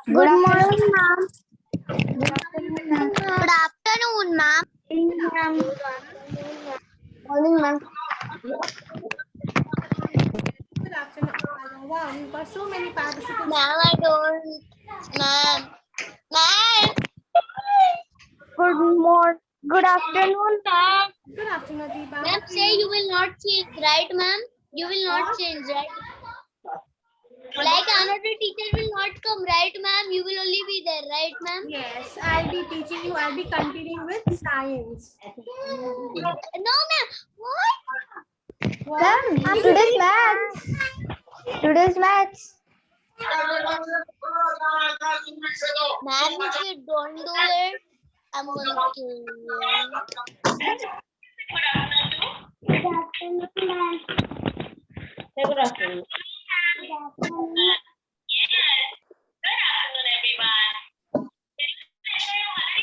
Good morning, ma'am. Good afternoon, ma'am. Morning, ma'am. Good afternoon. Wow, we've got so many participants. Ma'am, I don't. Ma'am. Ma'am. Good afternoon, ma'am. Good afternoon, Deepa. Ma'am, say you will not change, right, ma'am? You will not change, right? Like another teacher will not come, right, ma'am? You will only be there, right, ma'am? Yes, I'll be teaching you. I'll be continuing with science. No, ma'am. What? Ma'am, Today's maths. Today's maths. Ma'am, if you don't do it, I'm gonna kill you. Good afternoon, ma'am. Good afternoon.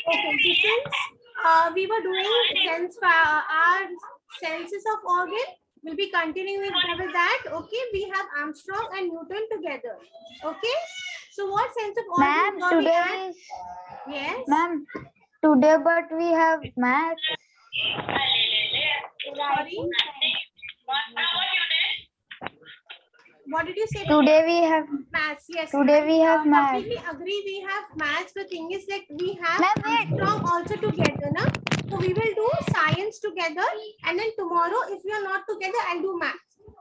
okay, so since we were doing our senses of organ, we'll be continuing with that. Okay, we have Armstrong and Newton together. Okay, so what sense of organ? Ma'am, were we today at? is Yes. ma'am. Today, but we have maths. Sorry. What did you say? Today we have Maths. Yes. Today we have maths. Completely agree. We have maths. The thing is, like, we have Ma'am, wait. Armstrong also together, na? So we will do science together, and then tomorrow, if we are not together, I'll do maths.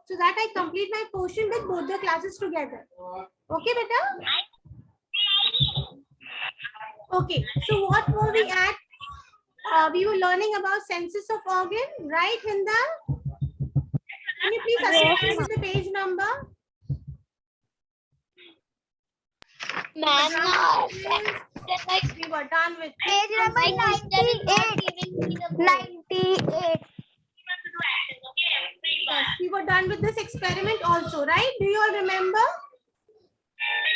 So that I complete my portion with both the classes together. Okay, beta? Okay. So what were we at? We were learning about senses of organ, right, Hinda? Can you please assist me with the page number? Ma'am, We were done with page number 98. Yes, we were done with this experiment also, right? Do you all remember?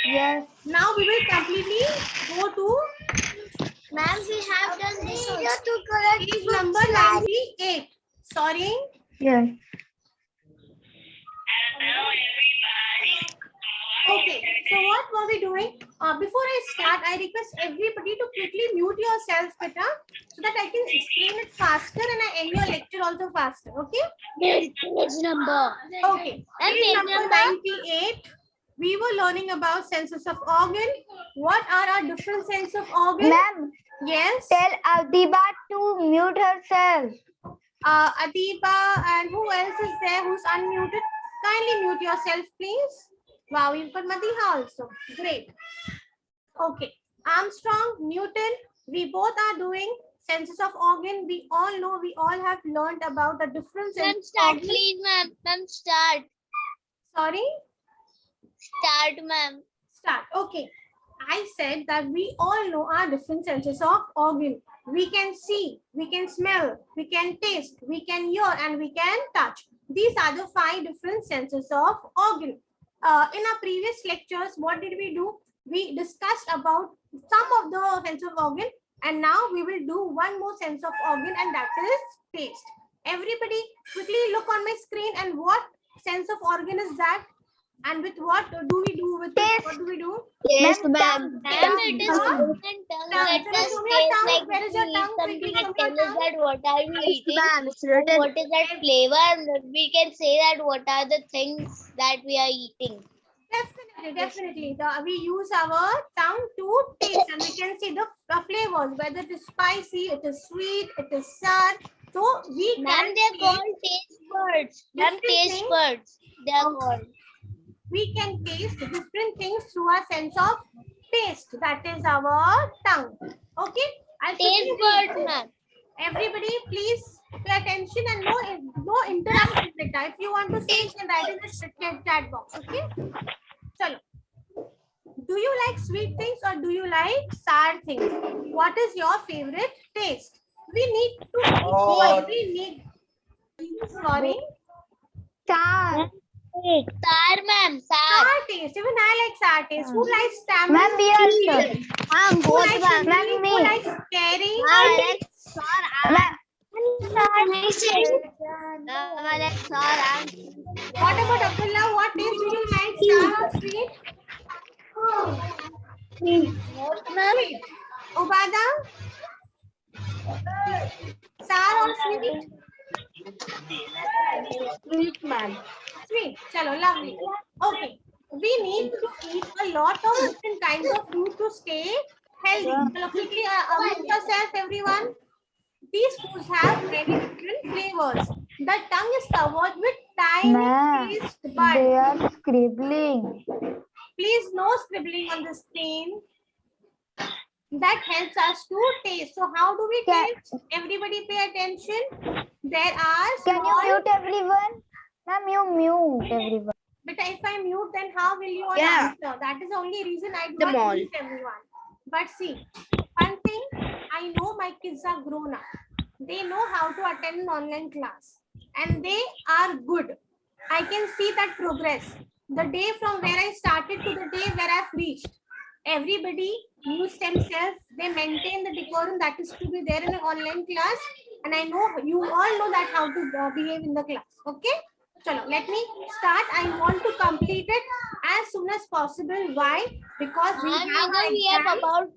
Yes. Now we will completely go to Ma'am, we have done this page number 98. Sorry. Yes. Okay, so what were we doing? Before I start, I request everybody to quickly mute yourself, Peta, so that I can explain it faster and I end your lecture also faster. Okay? Page number. Okay. Page number 98. We were learning about senses of organ. What are our different senses of organ? Ma'am, Yes. tell Adiba to mute herself. Adiba and who else is there who's unmuted? Kindly mute yourself, please. Wow, you've got Madiha also. Great. Okay. Armstrong, Newton, we both are doing senses of organ. We all know, we all have learned about the different Ma'am, senses of start, organ. please, ma'am. Ma'am, start. Sorry? Start, ma'am. Start. Okay. I said that we all know our different senses of organ. We can see, we can smell, we can taste, we can hear, and we can touch. These are the 5 different senses of organ. In our previous lectures, what did we do? We discussed about some of the sense of organ, and now we will do one more sense of organ, and that is taste. Everybody quickly look on my screen, and what sense of organ is that? And with what do we do with it? What do we do? Yes, ma'am. Ma'am, It is tongue. different tongue. Tongue. Let Chalo, us show me your taste tongue. like Where is your we tongue? something Quickly and show me tell your us tongue. that what are we eating, It's written. what is that flavor, and we can say that what are the things that we are eating. Definitely. We use our tongue to taste, and we can see the flavors, whether it is spicy, it is sweet, it is sour. So we Ma'am, can they are called taste buds. Ma'am, different taste things. buds. They are called. We can taste different things through our sense of taste. That is our tongue. Okay. I'll Taste quickly buds, read. ma'am. Everybody, please pay attention and no interruption. If you want to say, you can write in the chat box. Okay. Chalo. Do you like sweet things or do you like sour things? What is your favorite taste? We need to. We need. Sorry. Sour. Sour, ma'am. Sour. Sour taste. Even I like sour taste. Who likes tamarind? Ma'am, we also. Who likes Ma'am, chili? me. Who likes curry? Ma'am. What about Abdullah? What taste do you like? Sour or sweet? Sweet. Ubada? Sour or sweet? Sweet, ma'am. Sweet. Chalo, lovely. Okay. We need to eat a lot of different kinds of fruit to stay healthy. Chalo, quickly mute yourself, everyone. These foods have many different flavors. The tongue is covered with tiny taste buds. They are scribbling. Please, no scribbling on the screen. That helps us to taste. So how do we taste? Everybody pay attention. There are Can you small... mute everyone? Ma'am, you mute everyone. But if I mute, then how will you all Yeah. answer? That is the only reason I do Them not all. mute everyone. But see, one thing, I know my kids are grown up. They know how to attend an online class. And they are good. I can see that progress. The day from where I started to the day where I've reached. Everybody use themselves. They maintain the decorum that is to be there in an online class. And I know you all know that how to behave in the class. Okay? Chalo, let me start. I want to complete it as soon as possible. Why? Because we Ma'am, have our we have exams. about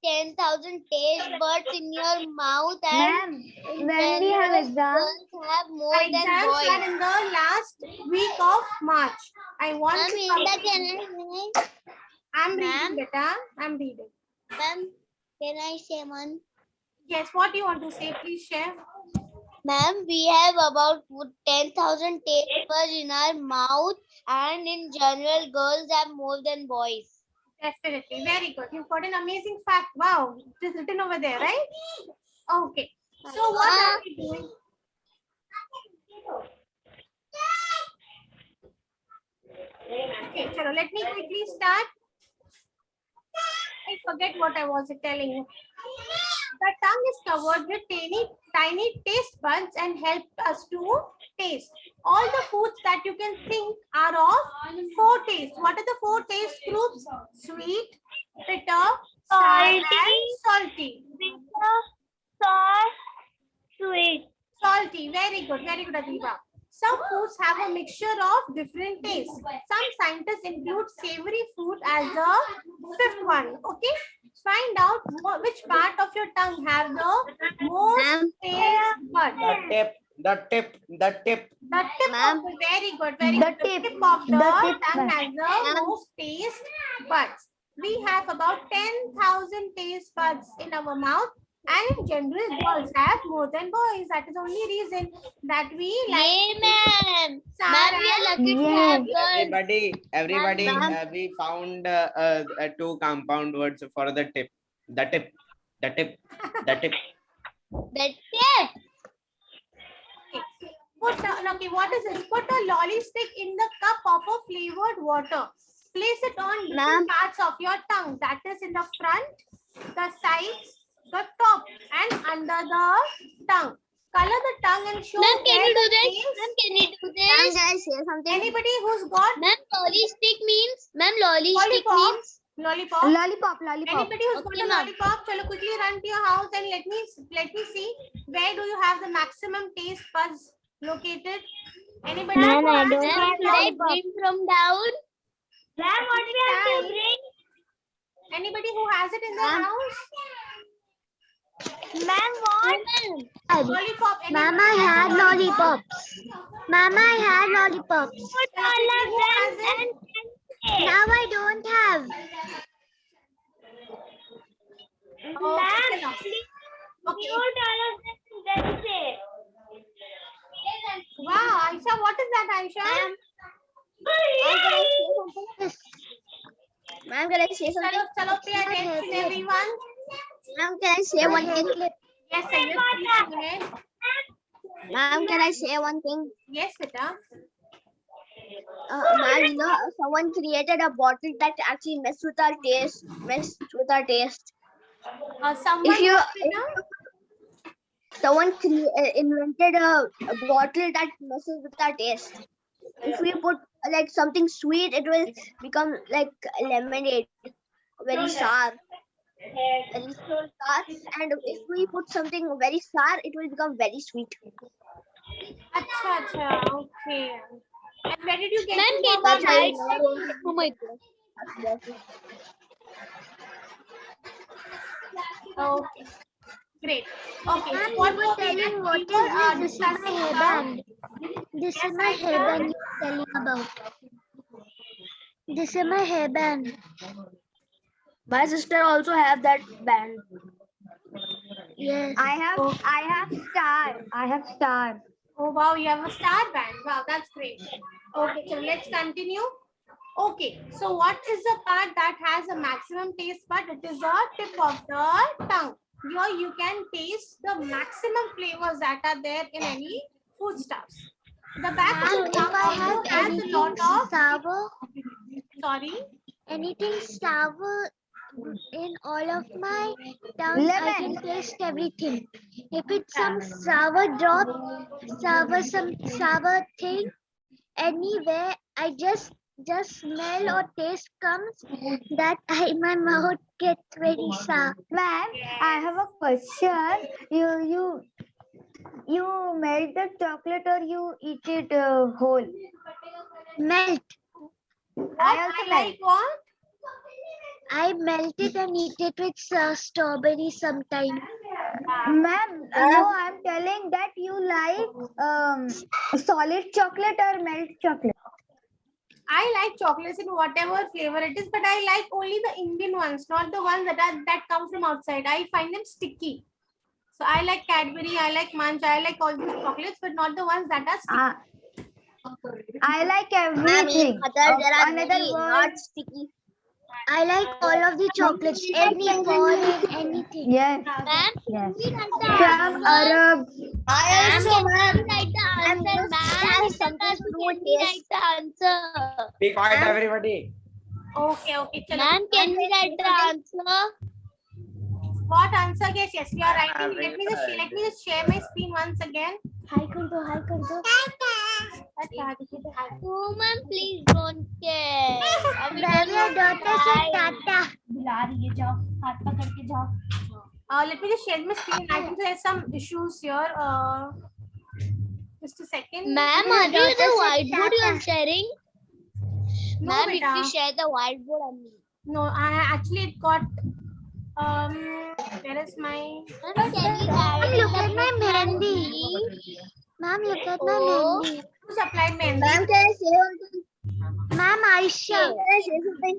10,000 taste buds in your mouth, and Ma'am, in when we have general, exam, girls have more Our than exams boys. are in the last week of March. I want Ma'am, to in complete. the can I'm reading, Ma'am? beta. I'm reading. ma'am, can I say one? Yes, what do you want to say? Please share. Ma'am, we have about 10,000 taste buds in our mouth, and in general, girls have more than boys. Definitely. Very good. You've got an amazing fact. Wow. It is written over there, right? Okay. So what are we doing? Okay, so let me quickly start. I forget what I was telling you. The tongue is covered with tiny taste buds and help us to taste. All the foods that you can think are of four tastes. What are the four taste groups? Sweet, bitter, sour, and salty. sweet. Salty. Very good. Very good, Adiba. Some foods have a mixture of different tastes. Some scientists include savory food as the fifth one. Okay. Find out which part of your tongue have the most taste bud. The tip. The tip Ma'am. of the very good. Very The good. The tip. tip of the The tip, tongue ma'am. has the Ma'am. most taste buds. We have about 10,000 taste buds in our mouth. And in general, girls have more than boys. That is the only reason that we like. Yay, ma'am. sour Ma'am, we are lucky to Yeah. have girls. Everybody, Ma'am. we found two compound words for the tip. The tip. The tip. Okay, what is this? Put a lolly stick in the cup of a flavored water. Place it on different parts of your tongue. That is in the front, the sides, the top, and under the tongue. Color the tongue and show Ma'am, can where you do the this? taste- Ma'am, can you do Ma'am, this? can I say something? Anybody who's got Ma'am, lolly stick means? Ma'am, lolly stick lollipop, means? lollipop. Lollipop. Anybody who's got Okay, a ma'am. lollipop, chalo quickly run to your house and let me see where do you have the maximum taste buds located. Anybody Ma'am, who I has don't a Ma'am, have should I lollipop. bring from down? Ma'am, what we have to bring? Anybody who has it in the Ma'am. house? Ma'am, what? Ma'am. Lollipop. Ma'am, Anybody I has had a lollipop? lollipops. Ma'am, I had lollipops. Chalo, quickly, who has it? Now I don't have. Okay, chalo. Okay. Wow, Aisha, what is that, Aisha? Ma'am, can I say something? Chalo, pay attention, everyone. Ma'am, can I say one thing? Yes, sir. Yes, please go ahead. Ma'am, can I say one thing? Yes, beta. Ma'am, you know, someone created a bottle that actually messed with our taste. Someone If you, what, beta? someone invented a bottle that messes with our taste. If we put like something sweet, it will become like lemonade, very sour. Very sour. And if we put something very sour, it will become very sweet. Acha, okay. And where did you get Ma'am, to know can about you That's how write you know. something? Oh my God. Okay, great. Okay, so Ma'am, what you were were we telling doing? what We is were this? This is my discussing about. hairband. This Yes, is my Aisha. hairband you were telling about. This is my hairband. My sister also have that band. Yes. I have star. I have star. Oh wow, you have a star band. Wow, that's great. Okay, so let's continue. Okay, so what is the part that has a maximum taste bud? It is the tip of the tongue. Here you can taste the maximum flavors that are there in any foodstuffs. The back of Ma'am, the if tongue I have also has a anything lot of, sour, sorry, anything sour in all of my tongue, I can Lemon. taste everything. If it's some sour drop, some sour thing, anywhere I just smell or taste comes, that my mouth gets very sour. Ma'am, I have a question. You melt the chocolate or you eat it whole? Melt. what I also I melt. like what? I melt it and eat it with strawberry sometime. Ma'am, no, I'm telling that you like solid chocolate or melt chocolate. I like chocolates in whatever flavor it is, but I like only the Indian ones, not the ones that come from outside. I find them sticky. So I like Cadbury, I like Munch, I like all these chocolates, but not the ones that are sticky. I like Ma'am, in everything. Qatar there are Another very word. not sticky. I like all of the chocolates, any foreign, anything. Yes. Ma'am, Yes. can we write the From answer? Arab. Ma'am, can we write the answer? Ma'am, Ma'am, has in the something class, to do can with we taste. write the answer? Be quiet, Ma'am? everybody. Okay, okay. Chalo. Ma'am, can we write the answer? What answer? Yes, yes, you are I'm writing. having Let me just share my screen once again. Hi कर दो, hi कर दो. Oh, ma'am, please don't care. I will Grab tell your you daughter से why. Tata. Let me just share my screen. I think there's some issues here. Just a second. Ma'am, Your are you the daughter said whiteboard you are tata. sharing? No, Ma'am, if beta. you share the whiteboard on me. No, I actually it got. Where is my? Ma'am, can we write Ma'am, in look the at my book, ma'am, mehendi. please? Ma'am, look at my Oh. mehendi. Who supplied my Ma'am, can I say something? Ma'am, Aisha. Okay. Can I say something?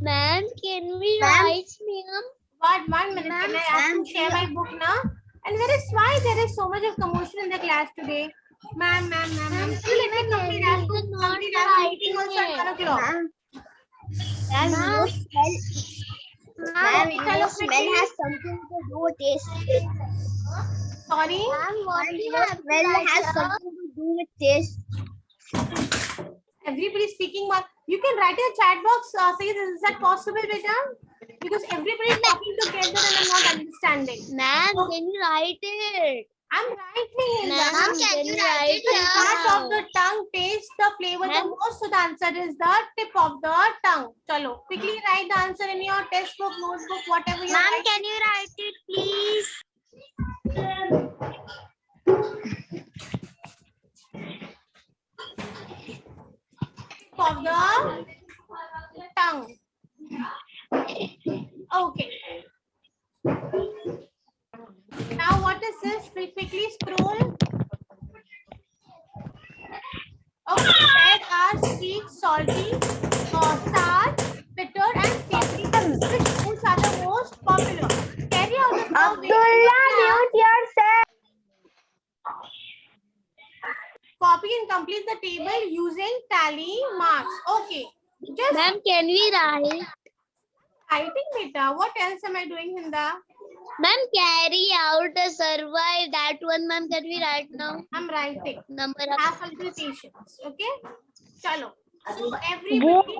Ma'am, can we Ma'am. write, ma'am? What 1 minute? Ma'am, Can I ask ma'am, to share my book now? And why there is so much of commotion in the class today? Ma'am. Ma'am, Can you let me see my complete? I have to You're not complete. I have a meeting also writing at 1 o'clock. Ma'am, Ma'am, Ma'am. no smell. ma'am, Okay, chalo, smell quickly. has something to do with taste. Sorry. Ma'am, what do you have to Smell write has here? something to do with taste. Everybody speaking one. You can write in the chat box. Say, is that possible, beta? Because everybody is talking together and I'm not understanding. Ma'am, can you write it? I'm writing in Ma'am, that. can you write it Which part now? of the tongue tastes the flavor the Ma'am. most? So the answer is the tip of the tongue. Chalo, quickly write the answer in your textbook, notebook, whatever you Ma'am, write. can you write it, please? Tip of the tongue. Okay. Now what is this? We quickly scroll. Okay, there are sweet, salty, sour, bitter, and savory. Which foods are the most popular? Carry out the survey. Abdullah, mute yourself. Copy and complete the table using tally marks. Okay. Just Ma'am, can we write? writing beta. What else am I doing, Hinda? Ma'am, carry out a survive. That one, ma'am, can we write now? I'm writing. Number of. Have a little patience. Okay. Chalo. So everybody.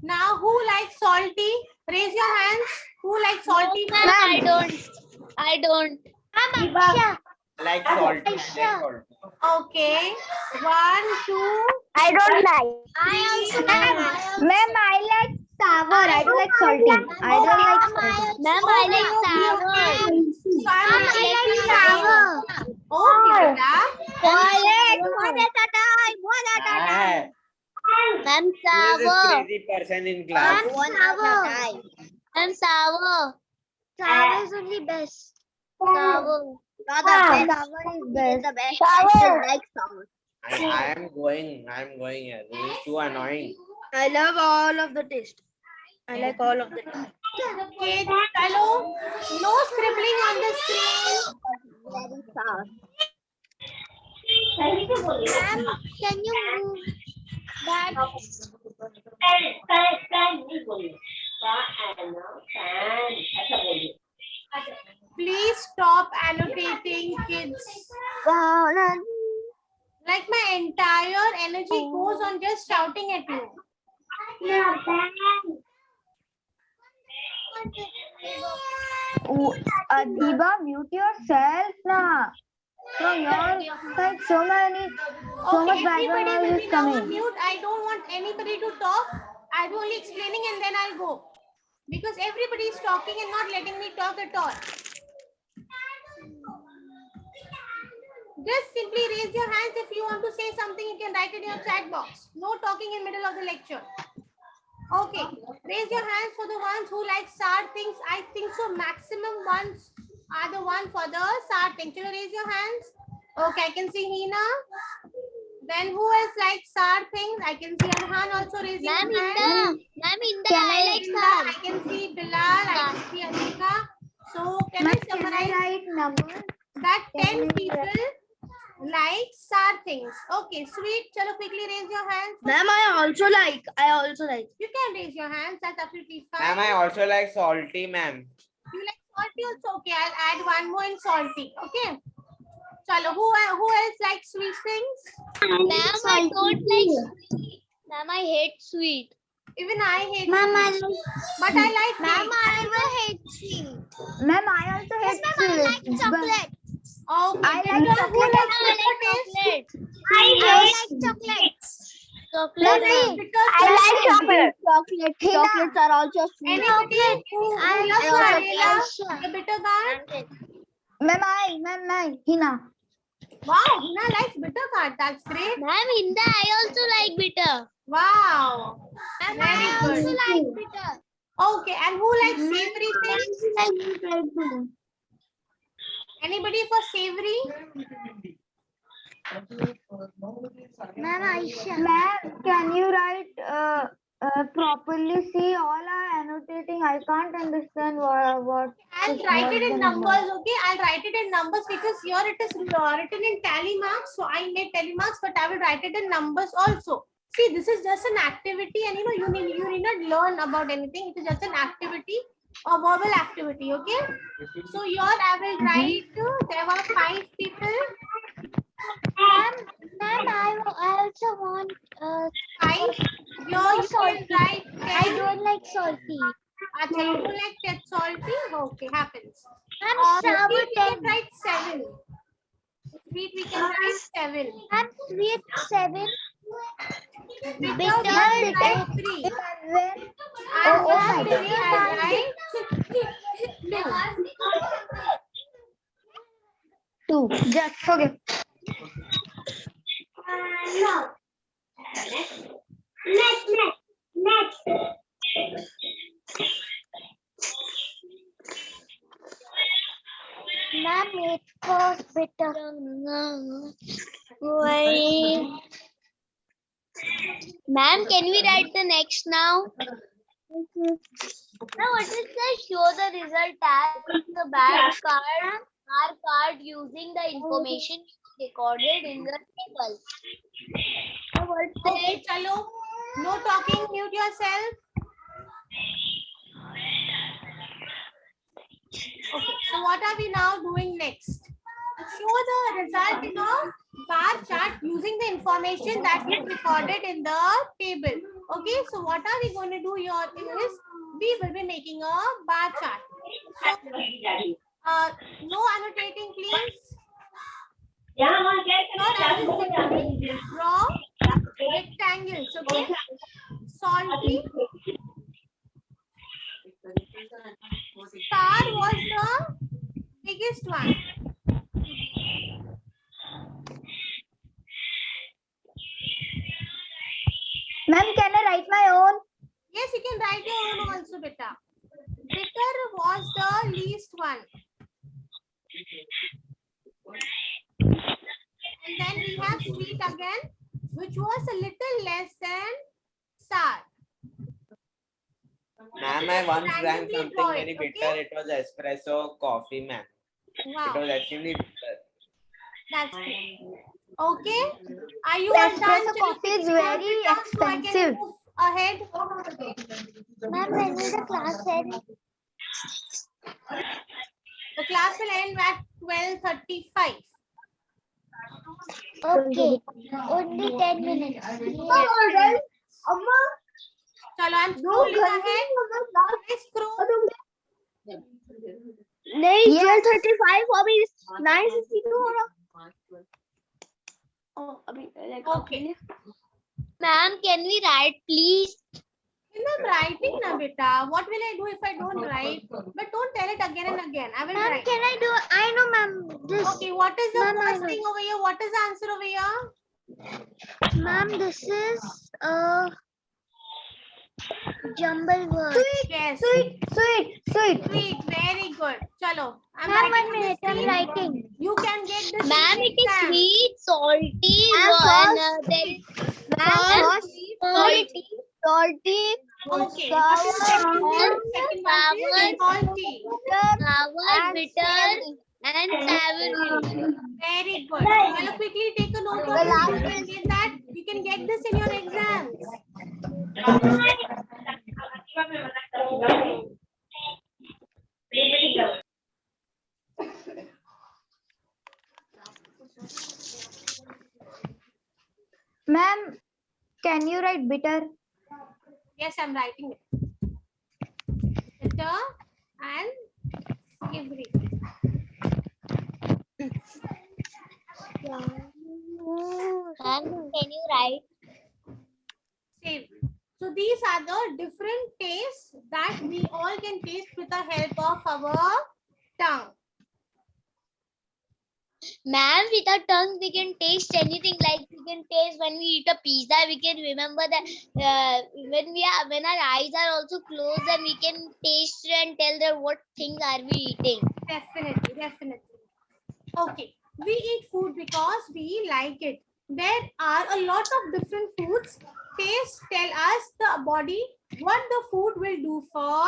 Now who likes salty? Raise your hands. Who likes salty? Ma'am, I don't. I don't. Aisha. Like salt. Like Aisha. salt. Okay. 1, 2. I don't like. I also Ma'am, I like sour. I don't like salty. I don't like salty. Ma'am, I like sour. So I'm I like taking sour. Okay, beta. Ah, Ma'am, who is this sour. crazy person in class? Sour. Ma'am, sour. Sour is only best. Sour. Sour is best. The best. I still like sour. I am going here. This is too annoying. I love all of the taste. I like all of the taste. Kids, hello. No scribbling on the screen. Very sour. Ma'am, can you move that? Please stop annotating, kids. Wow. Like my entire energy goes on just shouting at you. Adiba, mute yourself now. From your side, so much Okay, background everybody noise will is be now on coming. mute. I don't want anybody to talk. I'll be only explaining and then I'll go. Because everybody is talking and not letting me talk at all. Just simply raise your hands if you want to say something. You can write it in your chat box. No talking in middle of the lecture. Okay, raise your hands for the ones who like SAR things. I think so maximum ones are the one for the SAR thing. Can you raise your hands? Okay, I can see Hina. Then who else likes SAR things? I can see Arhan also raising Ma'am, his hand. Inda, I like Inda, sour. I can see Bilal, I can see Anika. So can I Can I summarize write numbers? that Can 10 you people like SAR things? Okay, sweet. Chalo, quickly raise your hands. Ma'am, I also like. You can raise your hands. That's absolutely fine. Ma'am, I also like salty, ma'am. You like salty also? Okay, I'll add one more in salty. Okay. Chalo, who else likes sweet things? Ma'am, I don't like sweet. Ma'am, I hate sweet. Even I hate Ma'am, sweet. But I like Ma'am, cake. I will hate sweet. Ma'am, I also hate Ma'am, I like sweets, chocolate. Okay. I Bitter, like who chocolate. likes I bitter like taste? chocolate. I like chocolate. Chocolate. Who likes bitter I taste? like chocolate. Chocolates are also sweet. Anybody who loves also vanilla, the bitter part? Ma'am, Hina. Wow, Hina likes bitter part. That's great. Ma'am, Inda, I also like bitter. Wow. Ma'am, Very I also good. like bitter. Okay, and who likes savory things? Anybody for savory? Ma'am, Aisha. Ma'am, can you write properly? See, all are annotating. I can't understand what. I'll write it in numbers, okay? I'll write it in numbers because here it is written in tally marks. So I made tally marks, but I will write it in numbers also. See, this is just an activity, and you need not learn about anything. It is just an activity, a verbal activity, okay? So here I will write. There were 5 people. Ma'am, I also want 5. Here you salty. can write 10. I don't like salty. Acha, you don't like that salty? Okay, happens. Ma'am, sour Sweet, we can 10. write 7. Sweet, we can write 7. Ma'am, sweet 7. Bitter, we Bitter, can write 3. And my savory, I'll write 2. 2. Just okay. Ma'am, it was bitter. Wait. Ma'am, can we write the next now? Now, what is the show the result as the back card? Our card using the information recorded in the table. Now, what's Okay, chalo. No talking, mute yourself. Okay, so what are we now doing next? Show the result in a bar chart using the information that we recorded in the table. Okay, so what are we going to do here is we will be making a bar chart. So, no annotating, please. Here I will simply draw rectangles. Okay, salty. Star was the biggest one. Ma'am, can I write my own? Yes, you can write your own also, beta. Bitter was the least one. And then we have sweet again, which was a little less than sour. Ma'am, I once drank Randomly something draw very it, bitter. okay? It was espresso coffee, ma'am. It Wow, was extremely bitter. that's great. Okay, are you all done? Espresso Chalo, coffee is fix your very guitar so I can expensive. move ahead. Ma'am, when will the class end? The class will end at 12:35. Okay, only 10 minutes. Chalo, I'm scrolling ahead. I scroll. नहीं Yes. 12:35 अभी 9:52 हो रहा. Oh, अभी like Okay. Ma'am, can we write, please? I'm writing na beta. What will I do if I don't write? But don't tell it again and again. I will Ma'am, write. can I do? I know, ma'am. This, Okay, what is the Ma'am, I first know. thing over here? What is the answer over here? ma'am, this is jumble word. Yes. Sweet. Sweet. Very good. Chalo. I'm Ma'am, writing 1 on the minute. I'm screen. writing. You can get this. Ma'am, in it is exam. sweet, salty, Ma'am, and then Ma'am, salty, salty, Okay. sour, What is the second thing? and Second one is salty. sour, and bitter, savory. and savory. Very good. Chalo, quickly take a note The of last this. You can get that. You can get this in your exams. Ma'am, can you write bitter? Yes, I'm writing it. Bitter and savory. Ma'am, can you write? Savory. So these are the different tastes that we all can taste with the help of our tongue. Ma'am, with our tongue, we can taste anything. Like we can taste when we eat a pizza. We can remember that when our eyes are also closed, and we can taste and tell them what things are we eating. Definitely. Okay, we eat food because we like it. There are a lot of different foods. Taste tell us the body what the food will do for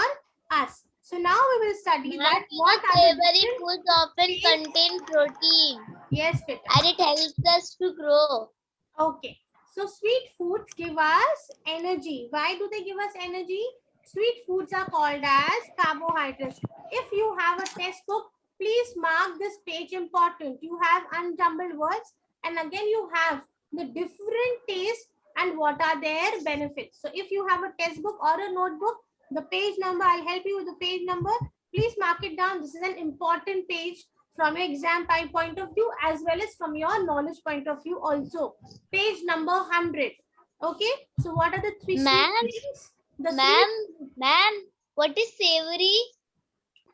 us. So now we will study Ma'am, that what are the savory different. foods often contain protein, Yes, beta. and it helps us to grow. Okay, so sweet foods give us energy. Why do they give us energy? Sweet foods are called as carbohydrates. If you have a textbook, please mark this page important. You have unjumbled words, and again you have the different tastes and what are their benefits. So if you have a textbook or a notebook, the page number, I'll help you with the page number. Please mark it down. This is an important page from your exam time point of view as well as from your knowledge point of view also. Page number 100. Okay, so what are the three Ma'am, things? The Ma'am, what is savory?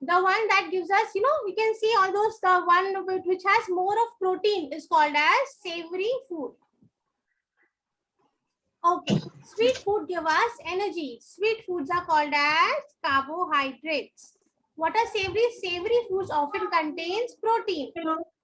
the one that gives us, we can see all those, the one which has more of protein is called as savory food. Okay, sweet food give us energy. Sweet foods are called as carbohydrates. What are savory? Savory foods often contains protein.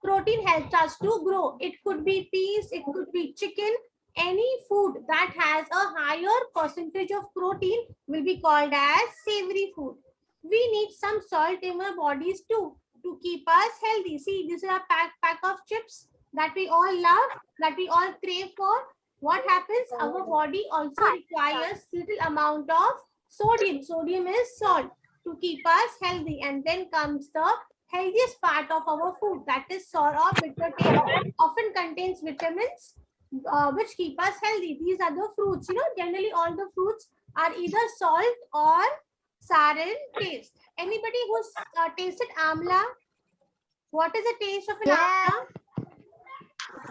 Protein helps us to grow. It could be peas, it could be chicken. Any food that has a higher percentage of protein will be called as savory food. We need some salt in our bodies too to keep us healthy. See, this is a pack of chips that we all love, that we all crave for. What happens? Our body also requires little amount of sodium. Sodium is salt to keep us healthy. And then comes the healthiest part of our food, that is sour or bitter taste. Often contains vitamins which keep us healthy. These are the fruits. Generally all the fruits are either salt or sour in taste. Anybody who's tasted amla? What is the taste of an Yes. amla?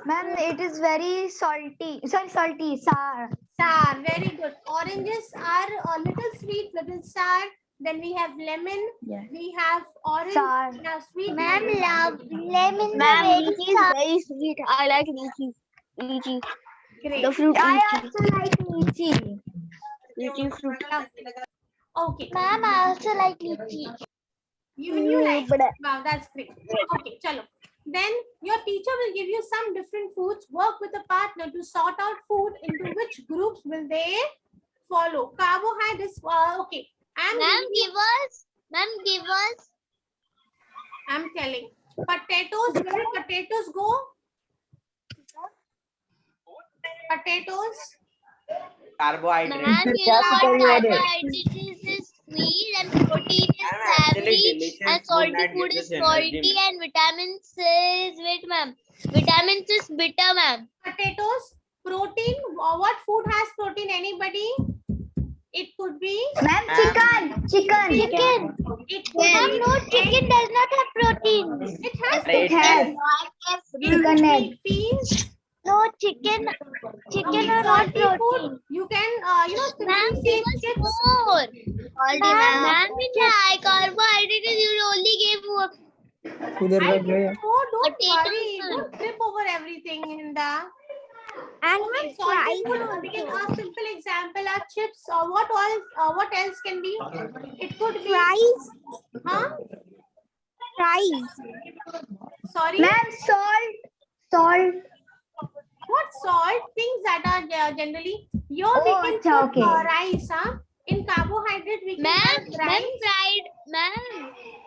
Ma'am, it is very salty. Sorry, salty, sour. Sour, very good. Oranges are a little sweet, little sour. Then we have lemon. Yes. We have orange. Sour. Now sweet. Ma'am, love lemon. Ma'am, Lychee is very sweet. I like lychee. Lychee. Great. The fruit I lychee. also like lychee. Lychee fruit. Okay. Ma'am, I also like lychee. You like. Wow, that's great. Okay, chalo. Then your teacher will give you some different foods. Work with a partner to sort out food into which groups will they follow. Carbohydrates. Okay. Ma'am, give us. I'm telling. Potatoes. Where will potatoes go? Potatoes. Carbohydrate. Ma'am, you know what carbohydrate is sweet and protein is And actually savory delicious and food salty that food gives is us salty energy. and vitamins is wait ma'am. Vitamins is bitter ma'am. Potatoes. Protein. What food has protein? Anybody? It could be Ma'am, Ma'am, chicken. Chicken. it could Ma'am, be no, egg. chicken does not have protein. It has It protein. has It chicken could egg. be peas. No, chicken Okay, are not salty food. protein. You can Ma'am, simply give say us chips. more. Salty, Ma'am, ma'am. in the high carbohydrate you only gave I give more. Don't worry. potatoes. Don't trip over everything, Hinda. And Okay, salty food. We can a simple example are chips. Or what else can be? It could be huh? fries. Sorry. Ma'am, salt. What salt? Things that are generally. Here we Oh, can acha, put okay. rice. In carbohydrate we can Ma'am, have rice. ma'am,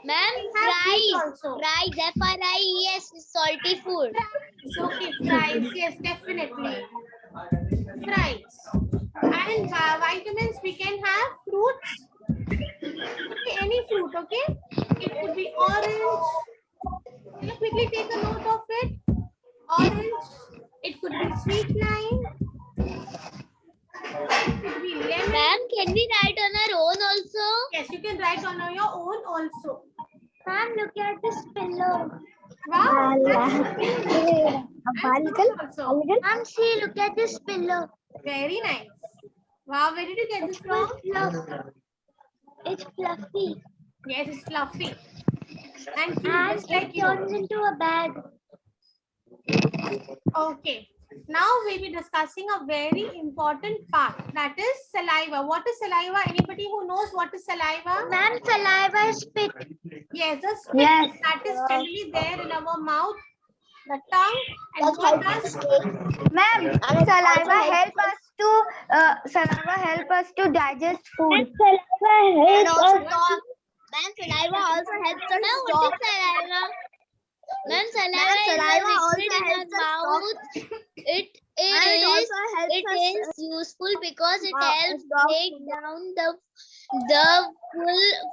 We have wheat fries. also. Fries, F-R-I-E-S, salty food. Okay, fries. Yes, definitely. Fries. And vitamins, we can have fruits. Okay, any fruit, okay? It could be orange. Can you quickly take a note of it? Orange. It could be sweet lime. It could be lemon. Ma'am, can we write on our own also? Yes, you can write on your own also. Ma'am, look at this pillow. Wow, that's cute. Also. Ma'am, see, look at this pillow. Very nice. Wow, where did you get this from? It's fluffy. Yes, it's fluffy. And cute, And just like it you. turns into a bag. Okay. Now we'll be discussing a very important part. That is saliva. What is saliva? Anybody who knows what is saliva? Ma'am, saliva is spit. Yes, the spit Yes. that is generally there in our mouth, the tongue, and what does Ma'am, saliva help us to digest food. And also talk. Ma'am, saliva also helps us Ma'am, to what talk. is saliva? Ma'am, Ma'am, saliva saliva is a liquid also in our helps us mouth. It And it is also helps it us is useful because it uh, helps stop break down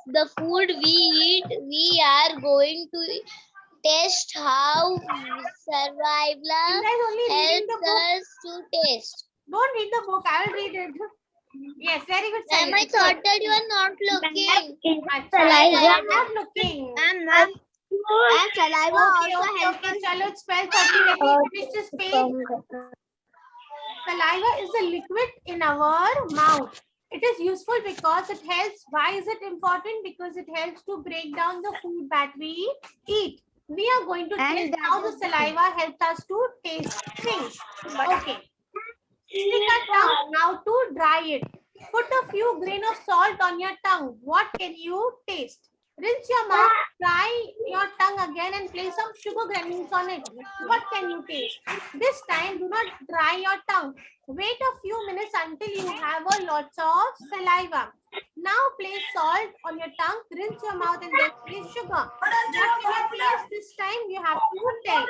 the food we eat. We are going to test how survival Inda is only reading the helps book. us to taste. Don't read the book. I will read it. Yes, very good. Ma'am, I Sally. thought that you are not looking. I'm not looking. ma'am, saliva Okay, also okay, helps okay. us. Chalo, it's 12:30. Let me finish this page. Saliva is a liquid in our mouth. It is useful because it helps. Why is it important? Because it helps to break down the food that we eat. We are going to And test how the saliva helps us to taste things. Okay. Stick a tongue. How to dry it. Put a few grain of salt on your tongue. What can you taste? Rinse your mouth, dry your tongue again and place some sugar granules on it. What can you taste? This time, do not dry your tongue. Wait a few minutes until you have a lots of saliva. Now place salt on your tongue, rinse your mouth and then place sugar. What can you taste this time? You have to tell.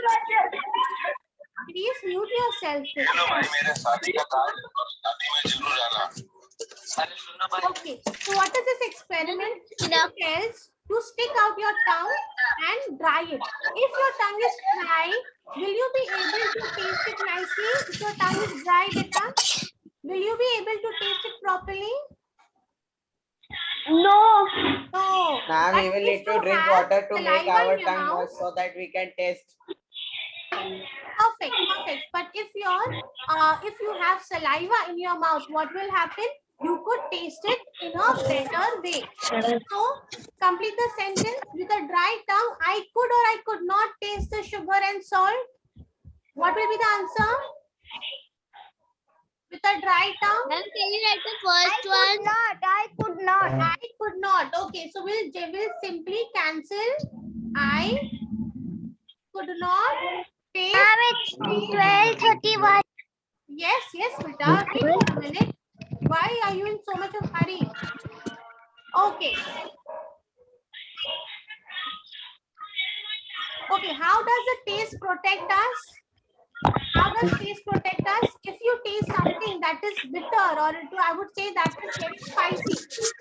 Please mute yourself. Okay, so what is this experiment? It tells to stick out your tongue and dry it. If your tongue is dry, will you be able to taste it nicely? If your tongue is dry, beta, will you be able to taste it properly? No. No. Ma'am, But we will if need to you drink have water to make saliva our in your tongue mouth, moist so that we can taste. perfect, perfect. But if you have saliva in your mouth, what will happen? You could taste it in a better way. So complete the sentence with a dry tongue. I could or I could not taste the sugar and salt. What will be the answer? With a dry tongue? Ma'am, can you write the I first could one? not. I could not. I could not. Okay, so we'll simply cancel. I could not taste. Ma'am, it's 12:31. Yes, beta. Wait for a minute. Why are you in so much of hurry? Okay. Okay, how does the taste protect us? How does taste protect us? If you taste something that is bitter, or I would say that is very spicy,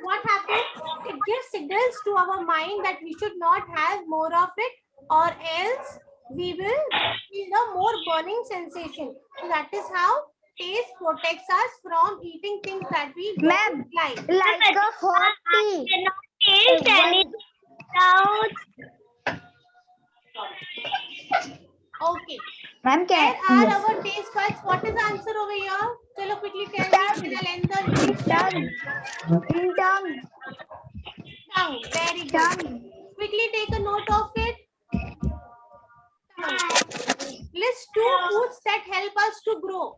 what happens? It gives signals to our mind that we should not have more of it, or else we will feel a more burning sensation. So that is how taste protects us from eating things that we don't Ma'am, like. like a hot tea. Taste anything without. Okay. Ma'am, Where can are our taste buds? What is the answer over here? Chalo, quickly tell me. Then I'll end the video. in tongue. Tongue. Very good. Tongue. Quickly take a note of it. Tongue. List 2 foods that help us to grow.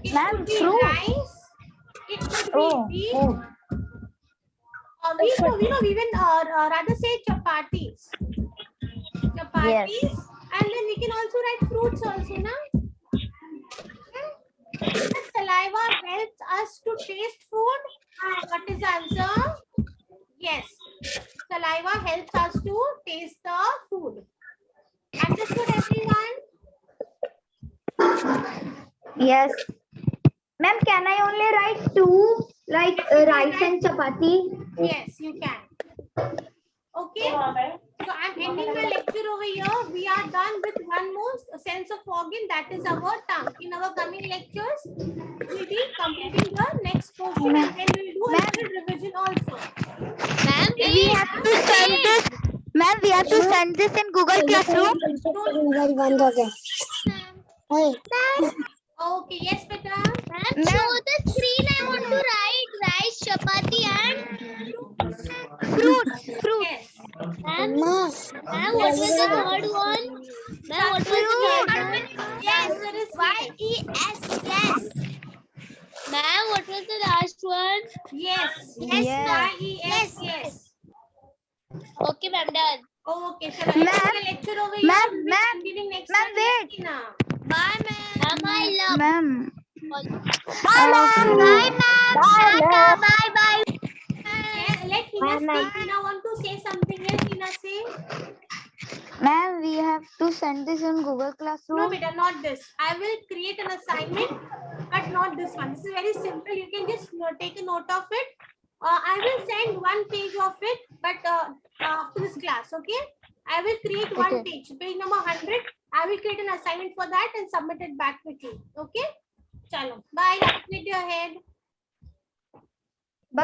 It Ma'am, could be fruit. rice. It could be Oh, wheat. oh. We even rather say chapatis. Chapatis. Yes. And then we can also write fruits also, na? The saliva helps us to taste food. What is the answer? Yes. Saliva helps us to taste the food. Understood, everyone? Yes. Ma'am, can I only write two, like rice and chapati? Yes, you can. Okay. So I'm ending my lecture over here. We are done with one more sense of organ, that is our tongue. In our coming lectures, we'll be completing the next portion, and then we'll do a little revision also. Ma'am, We have to send this. Ma'am, we have to send this in Google Classroom. Okay, yes, beta. Ma'am, show the screen. I want to write rice, chapati, and Fruit. Yes. ma'am, what was the third one? Ma'am, what was the third one? Yes. Answer is Y-E-S, yes. Ma'am, what was the last one? yes. Yes. Y-E-S, yes. Okay, ma'am, done. Okay, so ending the lecture over here. Ma'am, We'll be ma'am, continuing next ma'am, time. wait. Yes, Tina. Bye, ma'am. Ma'am, I love. Ma'am. Bye, ma'am. Bye, ma'am. Tata. Bye, bye. Yeah, let Hina speak. Hina want to say something. Yes, Hina, say. Ma'am, we have to send this in Google No, Classroom. beta, not this. I will create an assignment, but not this one. This is very simple. You can just take a note of it. I will send one page of it, but after this class, okay? I will create one page, page number 100. I will create an assignment for that and submit it back with you. Okay? Chalo. Bye. Have a great day ahead. Bye.